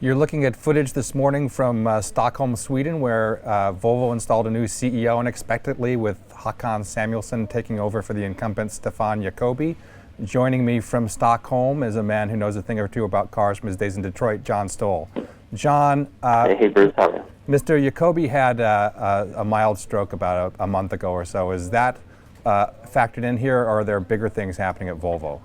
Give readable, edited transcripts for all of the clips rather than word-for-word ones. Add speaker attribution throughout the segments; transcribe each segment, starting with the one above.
Speaker 1: You're looking at footage this morning from Stockholm, Sweden, where Volvo installed a new CEO unexpectedly, with Hakan Samuelsson taking over for the incumbent Stefan Jacoby. Joining me from Stockholm is a man who knows a thing or two about cars from his days in Detroit, John Stoll. John,
Speaker 2: hey Bruce, how are you?
Speaker 1: Mr. Jacoby had a mild stroke about a month ago or so. Is that factored in here, or are there bigger things happening at Volvo?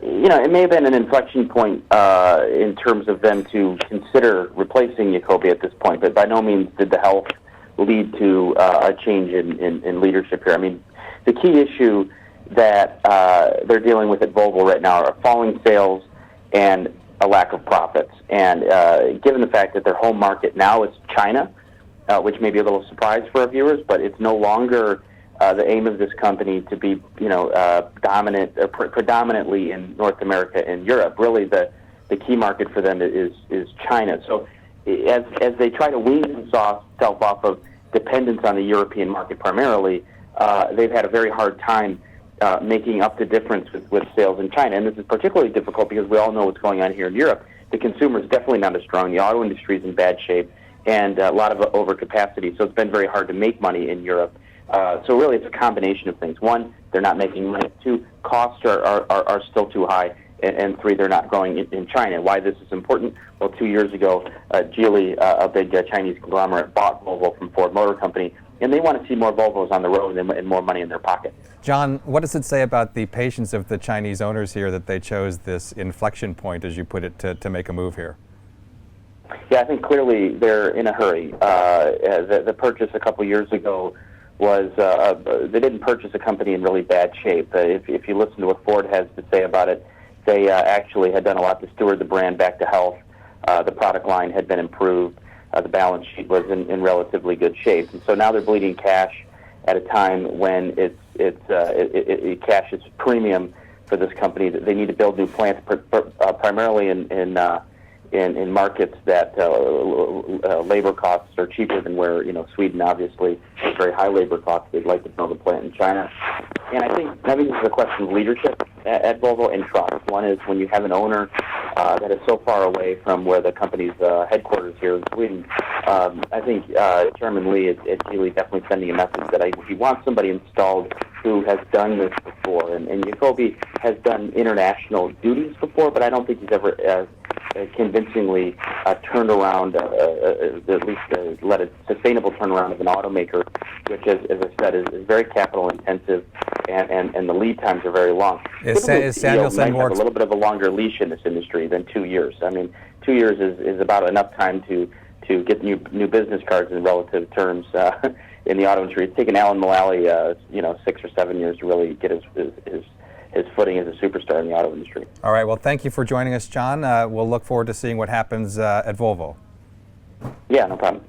Speaker 2: You know, it may have been an inflection point in terms of them to consider replacing Jacoby at this point, but by no means did the health lead to a change in leadership here. I mean, the key issue that they're dealing with at Volvo right now are falling sales and a lack of profits. And given the fact that their home market now is China, which may be a little surprise for our viewers, but it's no longer the aim of this company to be, dominant, predominantly in North America and Europe. Really, the key market for them is China. So, as they try to wean themselves off of dependence on the European market primarily, they've had a very hard time making up the difference with sales in China. And this is particularly difficult because we all know what's going on here in Europe. The consumer is definitely not as strong. The auto industry is in bad shape, and a lot of overcapacity. So it's been very hard to make money in Europe. So really, it's a combination of things. One, they're not making money. Two, costs are still too high. And three, they're not growing in China. Why this is important? Well, 2 years ago, Geely, a big Chinese conglomerate, bought Volvo from Ford Motor Company, and they want to see more Volvos on the road and more money in their pocket.
Speaker 1: John, what does it say about the patience of the Chinese owners here that they chose this inflection point, as you put it, to make a move here?
Speaker 2: Yeah, I think clearly they're in a hurry. The purchase a couple years ago was they didn't purchase a company in really bad shape. If you listen to what Ford has to say about it, they actually had done a lot to steward the brand back to health. The product line had been improved. The balance sheet was in relatively good shape. And so now they're bleeding cash at a time when cash is premium for this company. They need to build new plants, primarily in markets that labor costs are cheaper than where, Sweden obviously has very high labor costs. They'd like to build a plant in China. And I think this is a question of leadership at Volvo and trust. One is when you have an owner that is so far away from where the company's headquarters here in Sweden. I think Chairman Lee at Geely definitely sending a message that he wants somebody installed who has done this before. And Jacoby has done international duties before, but I don't think he's ever convincingly turned around, at least led a sustainable turnaround of an automaker, which, as I said, is very capital intensive, and the lead times are very long.
Speaker 1: Is Samuelsson
Speaker 2: have a little bit of a longer leash in this industry than 2 years. I mean, 2 years is about enough time to get new business cards in relative terms in the auto industry. It's taken Alan Mullally 6 or 7 years to really get his footing as a superstar in the auto industry.
Speaker 1: All right, well, thank you for joining us, John. We'll look forward to seeing what happens at Volvo.
Speaker 2: Yeah, no problem.